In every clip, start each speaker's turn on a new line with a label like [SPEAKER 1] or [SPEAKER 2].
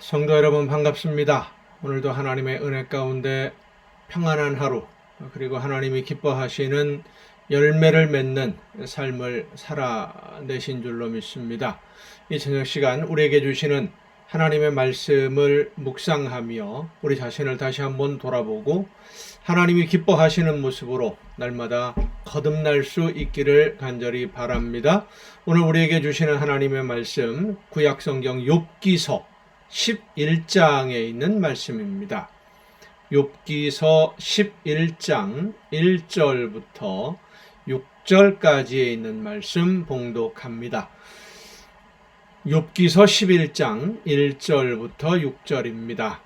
[SPEAKER 1] 성도 여러분 반갑습니다. 오늘도 하나님의 은혜 가운데 평안한 하루 그리고 하나님이 기뻐하시는 열매를 맺는 삶을 살아내신 줄로 믿습니다. 이 저녁 시간 우리에게 주시는 하나님의 말씀을 묵상하며 우리 자신을 다시 한번 돌아보고 하나님이 기뻐하시는 모습으로 날마다 거듭날 수 있기를 간절히 바랍니다. 오늘 우리에게 주시는 하나님의 말씀 구약성경 욥기서 11장에 있는 말씀입니다. 욥기서 11장 1절부터 6절까지에 있는 말씀 봉독합니다. 욥기서 11장 1절부터 6절입니다.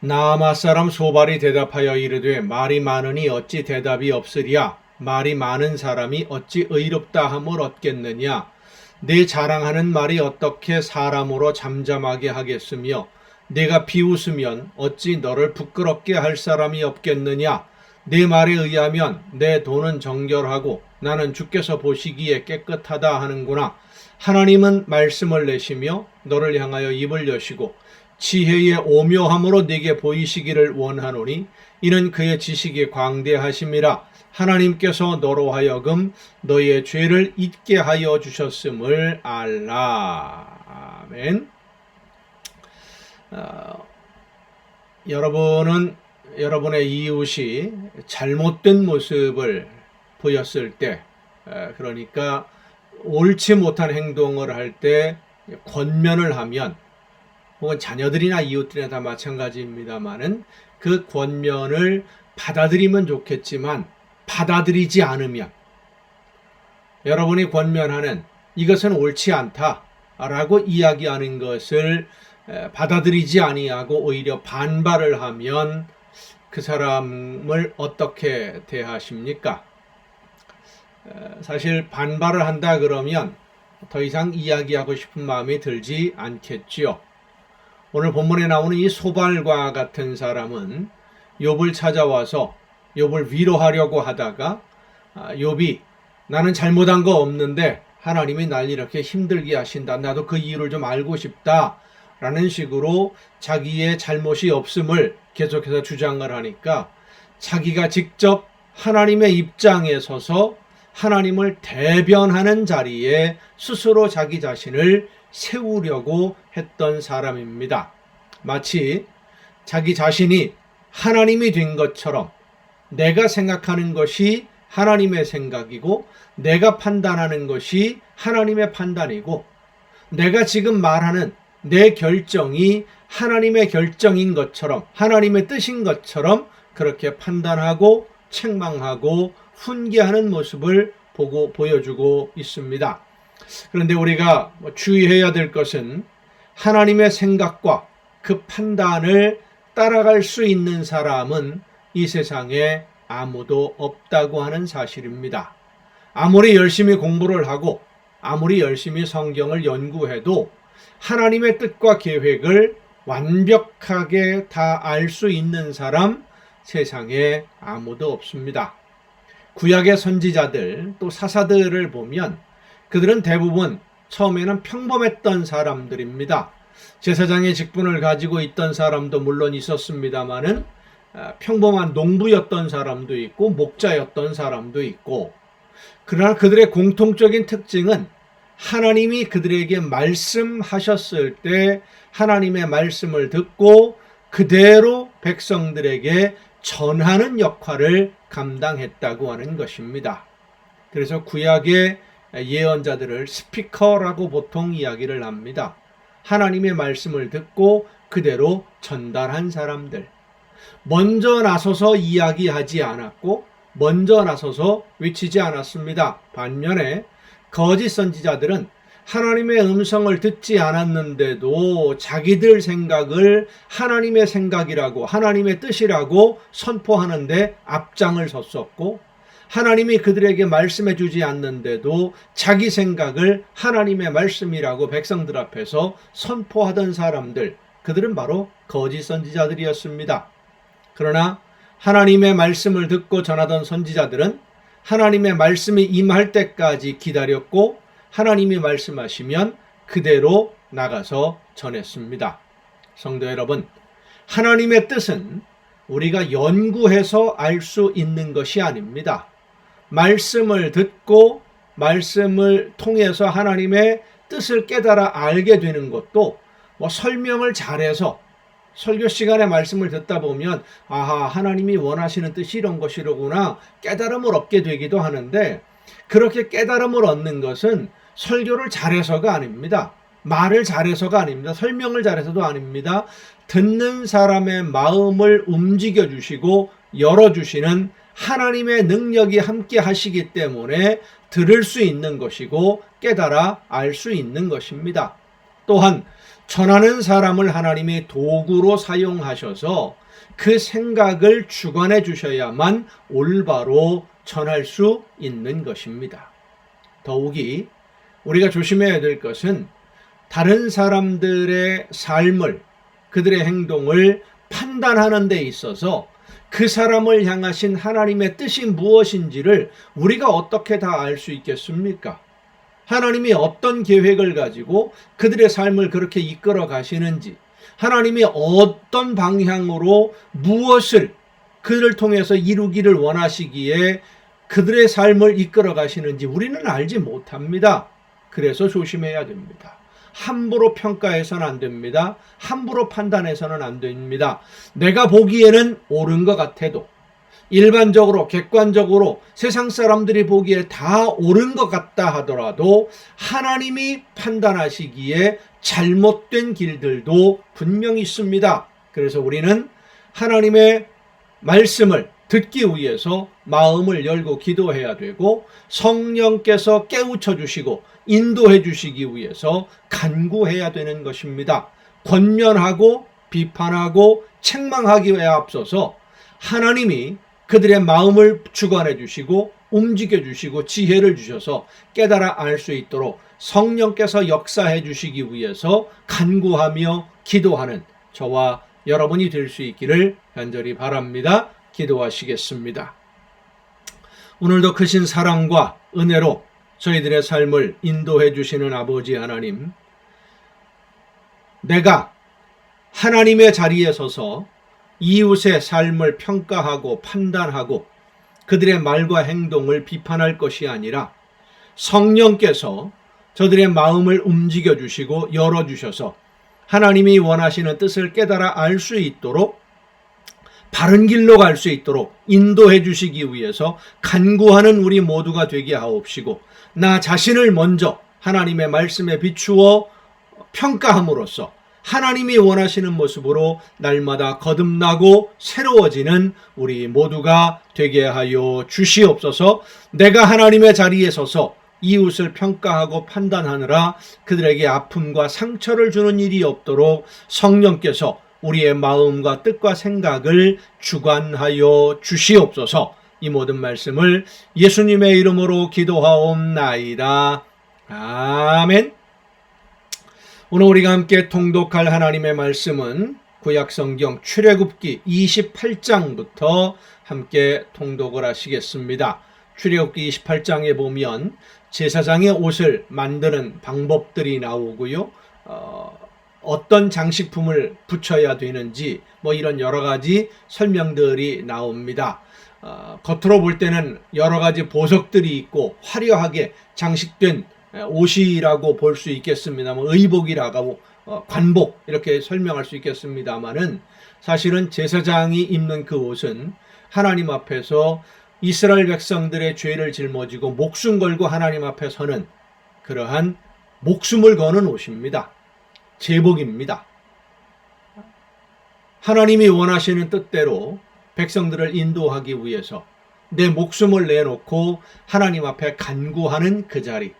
[SPEAKER 1] 나아마 사람 소발이 대답하여 이르되 말이 많으니 어찌 대답이 없으랴. 말이 많은 사람이 어찌 의롭다 함을 얻겠느냐. 내 자랑하는 말이 어떻게 사람으로 잠잠하게 하겠으며 내가 비웃으면 어찌 너를 부끄럽게 할 사람이 없겠느냐. 내 말에 의하면 내 돈은 정결하고 나는 주께서 보시기에 깨끗하다 하는구나. 하나님은 말씀을 내시며 너를 향하여 입을 여시고 지혜의 오묘함으로 네게 보이시기를 원하노니 이는 그의 지식이 광대하심이라. 하나님께서 너로 하여금 너의 죄를 잊게 하여 주셨음을 알라. 아멘. 여러분은 여러분의 이웃이 잘못된 모습을 보였을 때, 그러니까 옳지 못한 행동을 할 때 권면을 하면, 혹은 자녀들이나 이웃들이나 다 마찬가지입니다만은 그 권면을 받아들이면 좋겠지만 받아들이지 않으면, 여러분이 권면하는 이것은 옳지 않다라고 이야기하는 것을 받아들이지 아니하고 오히려 반발을 하면 그 사람을 어떻게 대하십니까? 사실 반발을 한다 그러면 더 이상 이야기하고 싶은 마음이 들지 않겠지요. 오늘 본문에 나오는 이 소발과 같은 사람은 욥을 찾아와서 욥을 위로하려고 하다가 욥이 나는 잘못한 거 없는데 하나님이 날 이렇게 힘들게 하신다. 나도 그 이유를 좀 알고 싶다. 라는 식으로 자기의 잘못이 없음을 계속해서 주장을 하니까 자기가 직접 하나님의 입장에 서서 하나님을 대변하는 자리에 스스로 자기 자신을 세우려고 했던 사람입니다. 마치 자기 자신이 하나님이 된 것처럼 내가 생각하는 것이 하나님의 생각이고 내가 판단하는 것이 하나님의 판단이고 내가 지금 말하는 내 결정이 하나님의 결정인 것처럼 하나님의 뜻인 것처럼 그렇게 판단하고 책망하고 훈계하는 모습을 보여주고 있습니다. 그런데 우리가 주의해야 될 것은 하나님의 생각과 그 판단을 따라갈 수 있는 사람은 이 세상에 아무도 없다고 하는 사실입니다. 아무리 열심히 공부를 하고 아무리 열심히 성경을 연구해도 하나님의 뜻과 계획을 완벽하게 다 알 수 있는 사람 세상에 아무도 없습니다. 구약의 선지자들 또 사사들을 보면 그들은 대부분 처음에는 평범했던 사람들입니다. 제사장의 직분을 가지고 있던 사람도 물론 있었습니다마는 평범한 농부였던 사람도 있고 목자였던 사람도 있고, 그러나 그들의 공통적인 특징은 하나님이 그들에게 말씀하셨을 때 하나님의 말씀을 듣고 그대로 백성들에게 전하는 역할을 감당했다고 하는 것입니다. 그래서 구약의 예언자들을 스피커라고 보통 이야기를 합니다. 하나님의 말씀을 듣고 그대로 전달한 사람들. 먼저 나서서 이야기하지 않았고 먼저 나서서 외치지 않았습니다. 반면에 거짓 선지자들은 하나님의 음성을 듣지 않았는데도 자기들 생각을 하나님의 생각이라고 하나님의 뜻이라고 선포하는데 앞장을 섰었고, 하나님이 그들에게 말씀해 주지 않는데도 자기 생각을 하나님의 말씀이라고 백성들 앞에서 선포하던 사람들, 그들은 바로 거짓 선지자들이었습니다. 그러나 하나님의 말씀을 듣고 전하던 선지자들은 하나님의 말씀이 임할 때까지 기다렸고 하나님이 말씀하시면 그대로 나가서 전했습니다. 성도 여러분, 하나님의 뜻은 우리가 연구해서 알 수 있는 것이 아닙니다. 말씀을 듣고 말씀을 통해서 하나님의 뜻을 깨달아 알게 되는 것도 설명을 잘해서 설교 시간에 말씀을 듣다 보면 아하, 하나님이 원하시는 뜻이 이런 것이로구나 깨달음을 얻게 되기도 하는데, 그렇게 깨달음을 얻는 것은 설교를 잘해서가 아닙니다. 말을 잘해서가 아닙니다. 설명을 잘해서도 아닙니다. 듣는 사람의 마음을 움직여 주시고 열어주시는 하나님의 능력이 함께 하시기 때문에 들을 수 있는 것이고 깨달아 알 수 있는 것입니다. 또한 전하는 사람을 하나님이 도구로 사용하셔서 그 생각을 주관해 주셔야만 올바로 전할 수 있는 것입니다. 더욱이 우리가 조심해야 될 것은 다른 사람들의 삶을, 그들의 행동을 판단하는 데 있어서 그 사람을 향하신 하나님의 뜻이 무엇인지를 우리가 어떻게 다 알 수 있겠습니까? 하나님이 어떤 계획을 가지고 그들의 삶을 그렇게 이끌어 가시는지, 하나님이 어떤 방향으로 무엇을 그들을 통해서 이루기를 원하시기에 그들의 삶을 이끌어 가시는지 우리는 알지 못합니다. 그래서 조심해야 됩니다. 함부로 평가해서는 안 됩니다. 함부로 판단해서는 안 됩니다. 내가 보기에는 옳은 것 같아도, 일반적으로 객관적으로 세상 사람들이 보기에 다 옳은 것 같다 하더라도 하나님이 판단하시기에 잘못된 길들도 분명히 있습니다. 그래서 우리는 하나님의 말씀을 듣기 위해서 마음을 열고 기도해야 되고, 성령께서 깨우쳐 주시고 인도해 주시기 위해서 간구해야 되는 것입니다. 권면하고 비판하고 책망하기에 앞서서 하나님이 그들의 마음을 주관해 주시고 움직여 주시고 지혜를 주셔서 깨달아 알 수 있도록 성령께서 역사해 주시기 위해서 간구하며 기도하는 저와 여러분이 될 수 있기를 간절히 바랍니다. 기도하시겠습니다. 오늘도 크신 사랑과 은혜로 저희들의 삶을 인도해 주시는 아버지 하나님, 내가 하나님의 자리에 서서 이웃의 삶을 평가하고 판단하고 그들의 말과 행동을 비판할 것이 아니라 성령께서 저들의 마음을 움직여 주시고 열어 주셔서 하나님이 원하시는 뜻을 깨달아 알 수 있도록, 바른 길로 갈 수 있도록 인도해 주시기 위해서 간구하는 우리 모두가 되게 하옵시고, 나 자신을 먼저 하나님의 말씀에 비추어 평가함으로써 하나님이 원하시는 모습으로 날마다 거듭나고 새로워지는 우리 모두가 되게 하여 주시옵소서. 내가 하나님의 자리에 서서 이웃을 평가하고 판단하느라 그들에게 아픔과 상처를 주는 일이 없도록 성령께서 우리의 마음과 뜻과 생각을 주관하여 주시옵소서. 이 모든 말씀을 예수님의 이름으로 기도하옵나이다. 아멘. 오늘 우리가 함께 통독할 하나님의 말씀은 구약성경 출애굽기 28장부터 함께 통독을 하시겠습니다. 출애굽기 28장에 보면 제사장의 옷을 만드는 방법들이 나오고요. 어떤 장식품을 붙여야 되는지 이런 여러 가지 설명들이 나옵니다. 겉으로 볼 때는 여러 가지 보석들이 있고 화려하게 장식된 옷이라고 볼 수 있겠습니다. 의복이라고 관복 이렇게 설명할 수 있겠습니다만은, 사실은 제사장이 입는 그 옷은 하나님 앞에서 이스라엘 백성들의 죄를 짊어지고 목숨 걸고 하나님 앞에 서는 그러한 목숨을 거는 옷입니다. 제복입니다. 하나님이 원하시는 뜻대로 백성들을 인도하기 위해서 내 목숨을 내놓고 하나님 앞에 간구하는 그 자리,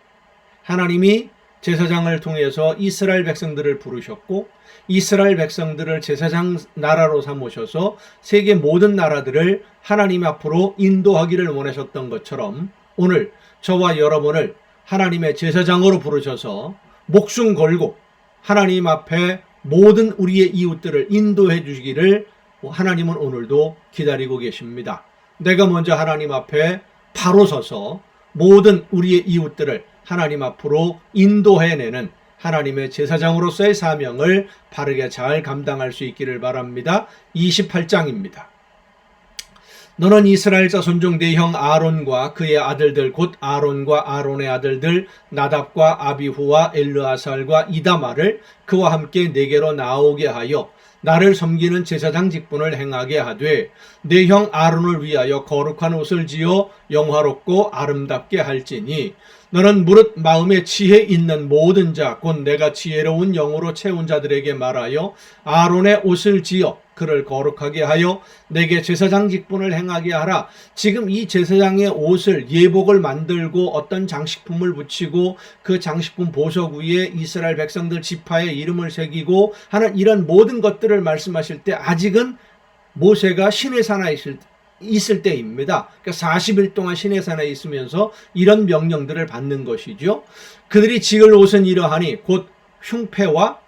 [SPEAKER 1] 하나님이 제사장을 통해서 이스라엘 백성들을 부르셨고 이스라엘 백성들을 제사장 나라로 삼으셔서 세계 모든 나라들을 하나님 앞으로 인도하기를 원하셨던 것처럼, 오늘 저와 여러분을 하나님의 제사장으로 부르셔서 목숨 걸고 하나님 앞에 모든 우리의 이웃들을 인도해 주시기를 하나님은 오늘도 기다리고 계십니다. 내가 먼저 하나님 앞에 바로 서서 모든 우리의 이웃들을 하나님 앞으로 인도해내는 하나님의 제사장으로서의 사명을 바르게 잘 감당할 수 있기를 바랍니다. 28장입니다. 너는 이스라엘 자손 중 네 형 아론과 그의 아들들 곧 아론과 아론의 아들들 나답과 아비후와 엘르아살과 이다마를 그와 함께 내게로 나오게 하여 나를 섬기는 제사장 직분을 행하게 하되 내 형 아론을 위하여 거룩한 옷을 지어 영화롭고 아름답게 할지니 너는 무릇 마음에 지혜 있는 모든 자 곧 내가 지혜로운 영으로 채운 자들에게 말하여 아론의 옷을 지어 그를 거룩하게 하여 내게 제사장 직분을 행하게 하라. 지금 이 제사장의 옷을 예복을 만들고 어떤 장식품을 붙이고 그 장식품 보석 위에 이스라엘 백성들 지파의 이름을 새기고 하는 이런 모든 것들을 말씀하실 때 아직은 모세가 시내산에 있을 때입니다. 그러니까 40일 동안 시내산에 있으면서 이런 명령들을 받는 것이죠. 그들이 지을 옷은 이러하니 곧 흉패와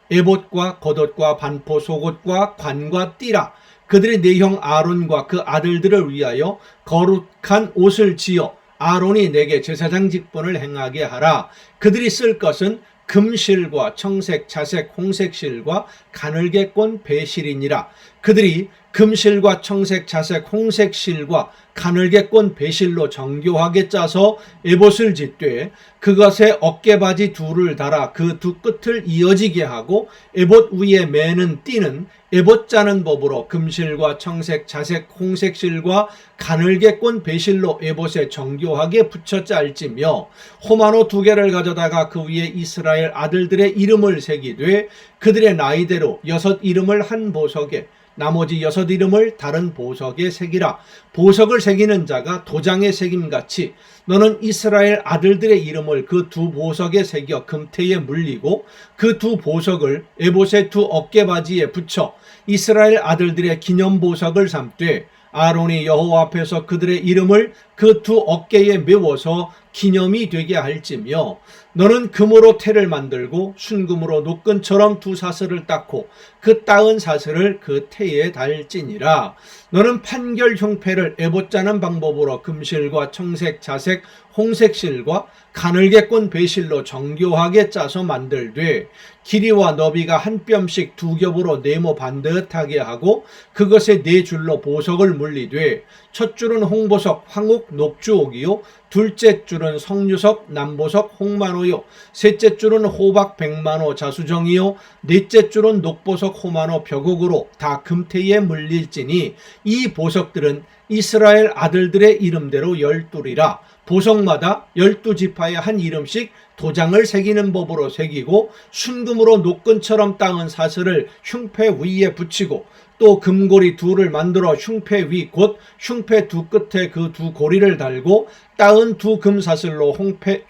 [SPEAKER 1] 에봇과 겉옷과 반포 속옷과 관과 띠라. 그들이 네 형 아론과 그 아들들을 위하여 거룩한 옷을 지어 아론이 내게 제사장 직분을 행하게 하라. 그들이 쓸 것은 금실과 청색, 자색, 홍색 실과 가늘게 꼰 배실이니라. 그들이 금실과 청색, 자색, 홍색 실과 가늘게 꼰 배실로 정교하게 짜서 에봇을 짓되 그것에 어깨바지 둘을 달아 그 두 끝을 이어지게 하고 에봇 위에 매는 띠는 에봇 짜는 법으로 금실과 청색, 자색, 홍색 실과 가늘게 꼰 배실로 에봇에 정교하게 붙여 짤지며 호마노 2개를 가져다가 그 위에 이스라엘 아들들의 이름을 새기되 그들의 나이대로 6 이름을 한 보석에 나머지 6 이름을 다른 보석에 새기라. 보석을 새기는 자가 도장에 새김같이 너는 이스라엘 아들들의 이름을 그 2 보석에 새겨 금태에 물리고 그 2 보석을 에봇의 2 어깨바지에 붙여 이스라엘 아들들의 기념보석을 삼되 아론이 여호와 앞에서 그들의 이름을 그 2 어깨에 메워서 기념이 되게 할지며 너는 금으로 태를 만들고 순금으로 노끈처럼 2 사슬을 닦고 그 따은 사슬을 그 태에 달지니라. 너는 판결 흉패를 에봇 짜는 방법으로 금실과 청색, 자색, 홍색 실과 가늘게 꼰 배실로 정교하게 짜서 만들되 길이와 너비가 한 뼘씩 2 겹으로 네모 반듯하게 하고 그것에 4줄로 보석을 물리되 첫 줄은 홍보석, 황옥, 녹주옥이요 둘째 줄은 성류석, 남보석, 홍만호요 셋째 줄은 호박, 백만호, 자수정이요 넷째 줄은 녹보석, 호만호, 벽옥으로 다 금태에 물릴지니 이 보석들은 이스라엘 아들들의 이름대로 12이라. 보석마다 12지파에 한 이름씩 도장을 새기는 법으로 새기고 순금으로 노끈처럼 따은 사슬을 흉패 위에 붙이고 또 금고리 2를 만들어 흉패 위 곧 흉패 2 끝에 그 2 고리를 달고 따은 2 금사슬로 흉패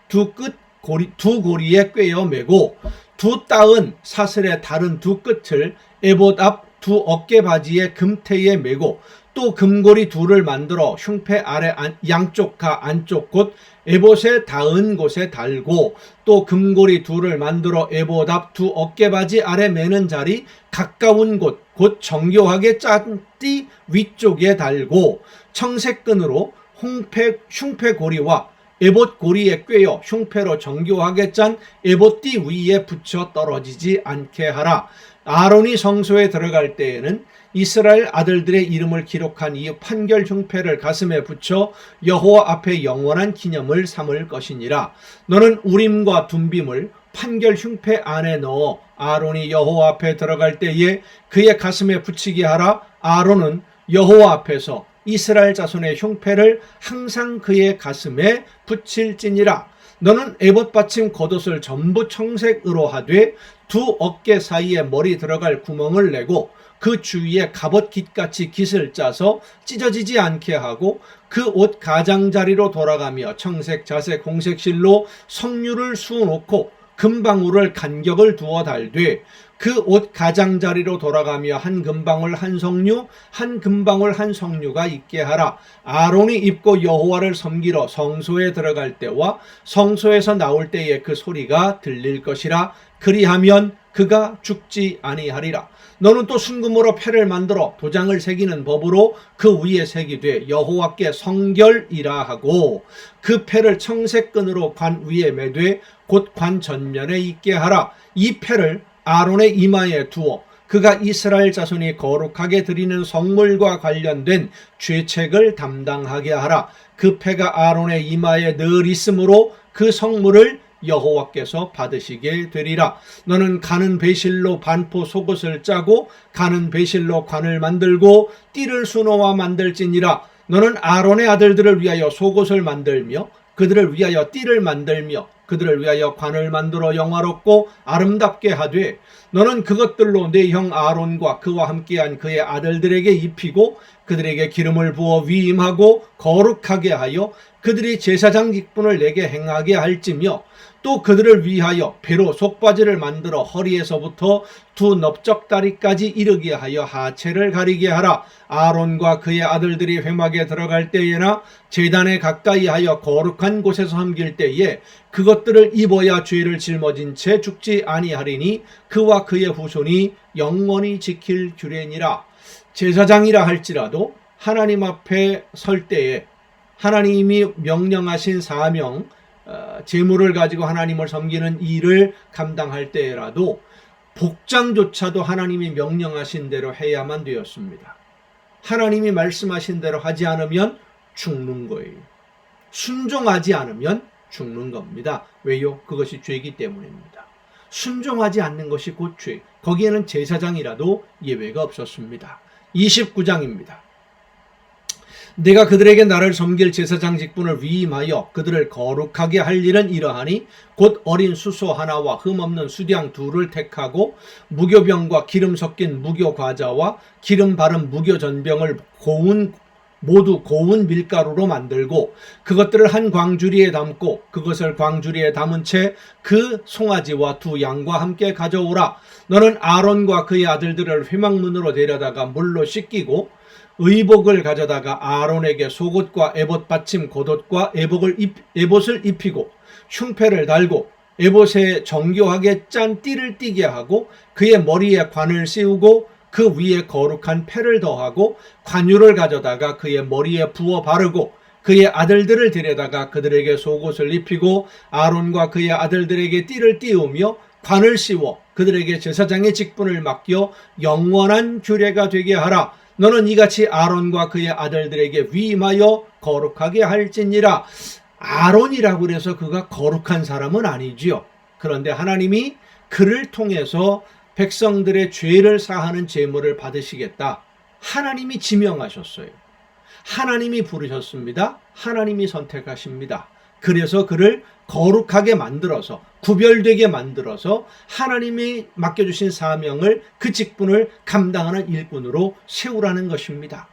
[SPEAKER 1] 2 끝 고리 2 고리에 꿰어 매고 2 따은 사슬의 다른 2 끝을 에봇 앞 2 어깨바지의 금태에 매고 또 금고리 2를 만들어 흉패 아래 양쪽과 안쪽 곧 에봇에 닿은 곳에 달고 또 금고리 2를 만들어 에봇 앞 2 어깨바지 아래 매는 자리 가까운 곳 곧 정교하게 짠 띠 위쪽에 달고 청색끈으로 흉패 고리와 에봇 고리에 꿰어 흉패로 정교하게 짠 에봇 띠 위에 붙여 떨어지지 않게 하라. 아론이 성소에 들어갈 때에는 이스라엘 아들들의 이름을 기록한 이 판결 흉패를 가슴에 붙여 여호와 앞에 영원한 기념을 삼을 것이니라. 너는 우림과 둠빔을 판결 흉패 안에 넣어 아론이 여호와 앞에 들어갈 때에 그의 가슴에 붙이게 하라. 아론은 여호와 앞에서 이스라엘 자손의 흉패를 항상 그의 가슴에 붙일지니라. 너는 에봇 받침 겉옷을 전부 청색으로 하되 2 어깨 사이에 머리 들어갈 구멍을 내고 그 주위에 갑옷 깃같이 깃을 짜서 찢어지지 않게 하고 그 옷 가장자리로 돌아가며 청색, 자색, 홍색 실로 석류를 수놓고 금방울을 간격을 두어 달되 그 옷 가장자리로 돌아가며 한 금방울 한 석류 한 금방울 한 석류가 있게 하라. 아론이 입고 여호와를 섬기러 성소에 들어갈 때와 성소에서 나올 때에 그 소리가 들릴 것이라. 그리하면 그가 죽지 아니하리라. 너는 또 순금으로 패를 만들어 도장을 새기는 법으로 그 위에 새기되 여호와께 성결이라 하고 그 패를 청색끈으로 관 위에 매되 곧 관 전면에 있게 하라. 이 패를 아론의 이마에 두어 그가 이스라엘 자손이 거룩하게 드리는 성물과 관련된 죄책을 담당하게 하라. 그 패가 아론의 이마에 늘 있으므로 그 성물을 여호와께서 받으시게 되리라. 너는 가는 배실로 반포 속옷을 짜고 가는 배실로 관을 만들고 띠를 수놓아 만들지니라. 너는 아론의 아들들을 위하여 속옷을 만들며 그들을 위하여 띠를 만들며 그들을 위하여 관을 만들어 영화롭고 아름답게 하되 너는 그것들로 내 형 아론과 그와 함께한 그의 아들들에게 입히고 그들에게 기름을 부어 위임하고 거룩하게 하여 그들이 제사장 직분을 내게 행하게 할지며 또 그들을 위하여 배로 속바지를 만들어 허리에서부터 두 넓적다리까지 이르게 하여 하체를 가리게 하라. 아론과 그의 아들들이 회막에 들어갈 때에나 제단에 가까이 하여 거룩한 곳에서 섬길 때에 그것들을 입어야 죄를 짊어진 채 죽지 아니하리니 그와 그의 후손이 영원히 지킬 규례니라. 제사장이라 할지라도 하나님 앞에 설 때에 하나님이 명령하신 사명, 재물을 가지고 하나님을 섬기는 일을 감당할 때라도 복장조차도 하나님이 명령하신 대로 해야만 되었습니다. 하나님이 말씀하신 대로 하지 않으면 죽는 거예요. 순종하지 않으면 죽는 겁니다. 왜요? 그것이 죄이기 때문입니다. 순종하지 않는 것이 곧 죄. 거기에는 제사장이라도 예외가 없었습니다. 29장입니다. 내가 그들에게 나를 섬길 제사장 직분을 위임하여 그들을 거룩하게 할 일은 이러하니 곧 어린 수소 하나와 흠없는 수량 둘을 택하고 무교병과 기름 섞인 무교과자와 기름 바른 무교전병을 모두 고운 밀가루로 만들고 그것들을 한 광주리에 담고 그것을 광주리에 담은 채 그 송아지와 두 양과 함께 가져오라. 너는 아론과 그의 아들들을 회막문으로 데려다가 물로 씻기고 의복을 가져다가 아론에게 속옷과 에봇 받침 겉옷과 에봇을 입히고 흉패를 달고 에봇에 정교하게 짠 띠를 띠게 하고 그의 머리에 관을 씌우고 그 위에 거룩한 패를 더하고 관유를 가져다가 그의 머리에 부어 바르고 그의 아들들을 데려다가 그들에게 속옷을 입히고 아론과 그의 아들들에게 띠를 띄우며 관을 씌워 그들에게 제사장의 직분을 맡겨 영원한 규례가 되게 하라. 너는 이같이 아론과 그의 아들들에게 위임하여 거룩하게 할지니라. 아론이라고 해서 그가 거룩한 사람은 아니지요. 그런데 하나님이 그를 통해서 백성들의 죄를 사하는 제물을 받으시겠다. 하나님이 지명하셨어요. 하나님이 부르셨습니다. 하나님이 선택하십니다. 그래서 그를 거룩하게 만들어서 구별되게 만들어서 하나님이 맡겨주신 사명을 그 직분을 감당하는 일꾼으로 세우라는 것입니다.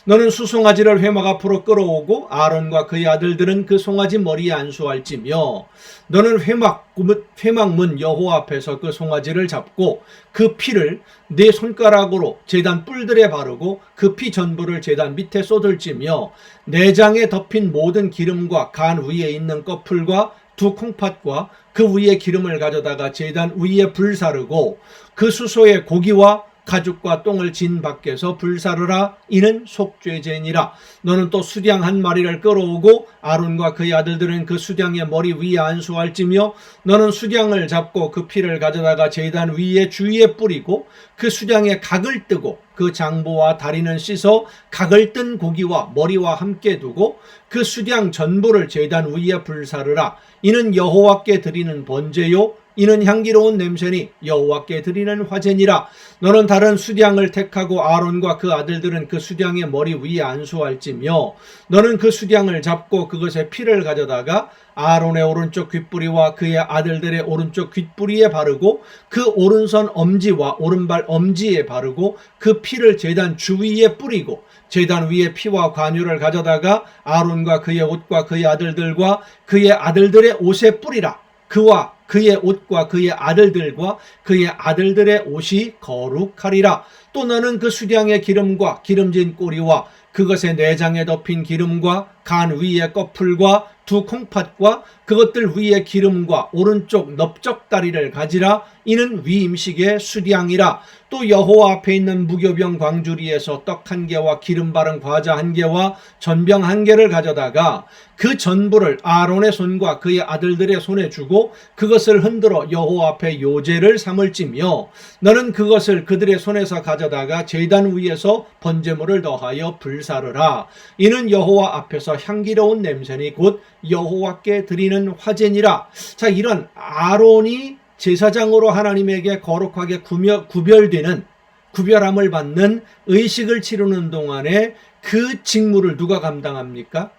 [SPEAKER 1] 너는 수송아지를 회막 앞으로 끌어오고 아론과 그의 아들들은 그 송아지 머리에 안수할지며 너는 회막문 여호와 앞에서 그 송아지를 잡고 그 피를 네 손가락으로 제단 뿔들에 바르고 그 피 전부를 제단 밑에 쏟을지며 내장에 덮인 모든 기름과 간 위에 있는 꺼풀과 두 콩팥과 그 위에 기름을 가져다가 제단 위에 불사르고 그 수소의 고기와 가죽과 똥을 진 밖에서 불사르라. 이는 속죄제니라. 너는 또 수량 한 마리를 끌어오고 아론과 그의 아들들은 그 수량의 머리 위에 안수할지며 너는 수량을 잡고 그 피를 가져다가 제단 위에 주위에 뿌리고 그 수량의 각을 뜨고 그 장보와 다리는 씻어 각을 뜬 고기와 머리와 함께 두고 그 수량 전부를 제단 위에 불사르라. 이는 여호와께 드리는 번제요 이는 향기로운 냄새니 여호와께 드리는 화제니라. 너는 다른 수량을 택하고 아론과 그 아들들은 그 수량의 머리 위에 안수할지며 너는 그 수량을 잡고 그것의 피를 가져다가 아론의 오른쪽 귓뿌리와 그의 아들들의 오른쪽 귓뿌리에 바르고 그 오른손 엄지와 오른발 엄지에 바르고 그 피를 제단 주위에 뿌리고 제단 위에 피와 관유를 가져다가 아론과 그의 옷과 그의 아들들과 그의 아들들의 옷에 뿌리라. 그와 그의 옷과 그의 아들들과 그의 아들들의 옷이 거룩하리라. 또 너는 그 수량의 기름과 기름진 꼬리와 그것의 내장에 덮인 기름과 간 위에 꺼풀과 두 콩팥과 그것들 위에 기름과 오른쪽 넓적다리를 가지라. 이는 위임식의 수량이라. 또 여호와 앞에 있는 무교병 광주리에서 떡 1개와 기름 바른 과자 1개와 전병 1개를 가져다가 그 전부를 아론의 손과 그의 아들들의 손에 주고 그것을 흔들어 여호와 앞에 요제를 삼을지며 너는 그것을 그들의 손에서 가져다가 제단 위에서 번제물을 더하여 불사르라. 이는 여호와 앞에서 향기로운 냄새니 곧 여호와께 드리는 화제니라. 자, 이런 아론이 제사장으로 하나님에게 거룩하게 구별되는, 구별함을 받는 의식을 치르는 동안에 그 직무를 누가 감당합니까?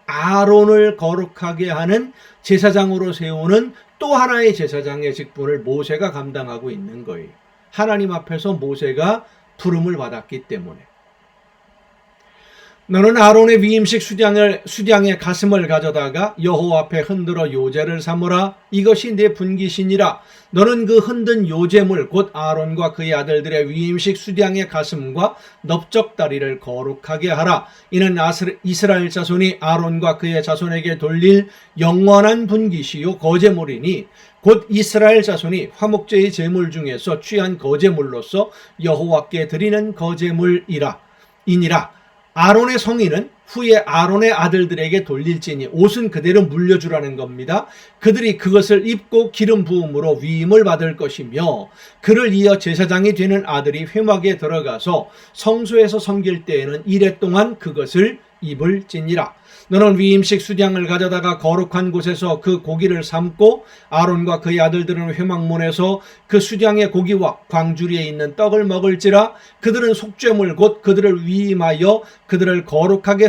[SPEAKER 1] 아론을 거룩하게 하는 제사장으로 세우는 또 하나의 제사장의 직분을 모세가 감당하고 있는 거예요. 하나님 앞에서 모세가 부름을 받았기 때문에. 너는 아론의 위임식 수량의 가슴을 가져다가 여호와 앞에 흔들어 요제를 삼으라. 이것이 내 분깃이니라. 너는 그 흔든 요제물 곧 아론과 그의 아들들의 위임식 수량의 가슴과 넓적다리를 거룩하게 하라. 이는 이스라엘 자손이 아론과 그의 자손에게 돌릴 영원한 분깃이요 거제물이니 곧 이스라엘 자손이 화목제의 제물 중에서 취한 거제물로서 여호와께 드리는 거제물이니라. 아론의 성인은 후에 아론의 아들들에게 돌릴지니 옷은 그대로 물려주라는 겁니다. 그들이 그것을 입고 기름 부음으로 위임을 받을 것이며 그를 이어 제사장이 되는 아들이 회막에 들어가서 성소에서 섬길 때에는 이레 동안 그것을 입을지니라. 너는 위임식 수량을 가져다가 거룩한 곳에서 그 고기를 삶고 아론과 그의 아들들은 회막문에서 그 수량의 고기와 광주리에 있는 떡을 먹을지라. 그들은 속죄물 곧 그들을 위임하여 그들을 거룩하게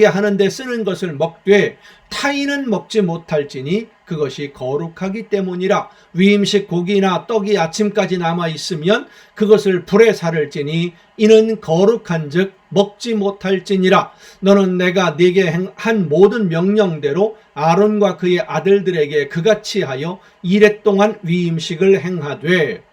[SPEAKER 1] 하는데 쓰는 것을 먹되 타인은 먹지 못할지니 그것이 거룩하기 때문이라. 위임식 고기나 떡이 아침까지 남아 있으면 그것을 불에 사를지니 이는 거룩한즉 먹지 못할지니라. 너는 내가 네게 한 모든 명령대로 아론과 그의 아들들에게 그같이 하여 이레 동안 위임식을 행하되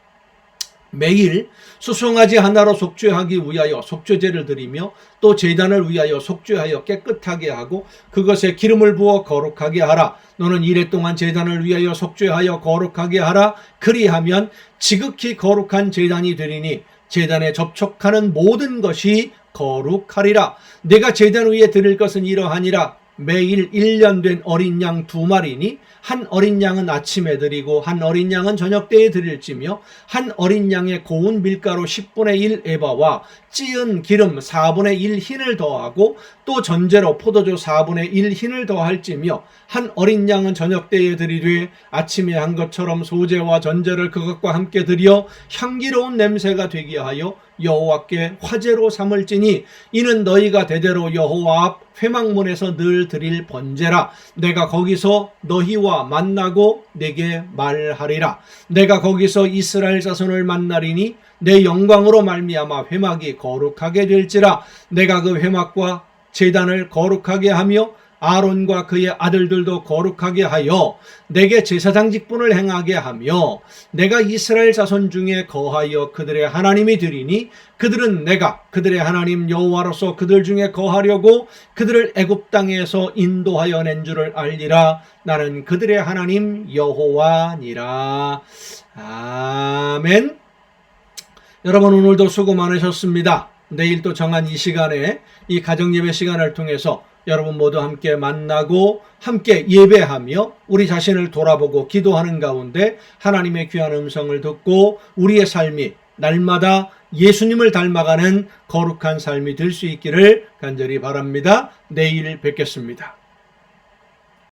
[SPEAKER 1] 매일 수송아지 하나로 속죄하기 위하여 속죄제를 드리며 또 제단을 위하여 속죄하여 깨끗하게 하고 그것에 기름을 부어 거룩하게 하라. 너는 이레 동안 제단을 위하여 속죄하여 거룩하게 하라. 그리하면 지극히 거룩한 제단이 되리니 제단에 접촉하는 모든 것이 거룩하리라. 내가 제단 위에 드릴 것은 이러하니라. 매일 1년 된 어린 양 2마리니 한 어린 양은 아침에 드리고 한 어린 양은 저녁 때에 드릴지며 한 어린 양의 고운 밀가루 10분의 1 에바와 찌은 기름 4분의 1 흰을 더하고 또 전제로 포도주 4분의 1 흰을 더할지며 한 어린 양은 저녁 때에 드리되 아침에 한 것처럼 소제와 전제를 그것과 함께 드려 향기로운 냄새가 되게 하여 여호와께 화제로 삼을지니 이는 너희가 대대로 여호와 앞 회막문에서 늘 드릴 번제라. 내가 거기서 너희와 만나고 내게 말하리라. 내가 거기서 이스라엘 자손을 만나리니 내 영광으로 말미암아 회막이 거룩하게 될지라. 내가 그 회막과 제단을 거룩하게 하며 아론과 그의 아들들도 거룩하게 하여 내게 제사장 직분을 행하게 하며 내가 이스라엘 자손 중에 거하여 그들의 하나님이 되리니 그들은 내가 그들의 하나님 여호와로서 그들 중에 거하려고 그들을 애굽 땅에서 인도하여 낸 줄을 알리라. 나는 그들의 하나님 여호와니라. 아멘. 여러분 오늘도 수고 많으셨습니다. 내일 또 정한 이 시간에 이 가정예배 시간을 통해서 여러분 모두 함께 만나고 함께 예배하며 우리 자신을 돌아보고 기도하는 가운데 하나님의 귀한 음성을 듣고 우리의 삶이 날마다 예수님을 닮아가는 거룩한 삶이 될 수 있기를 간절히 바랍니다. 내일 뵙겠습니다.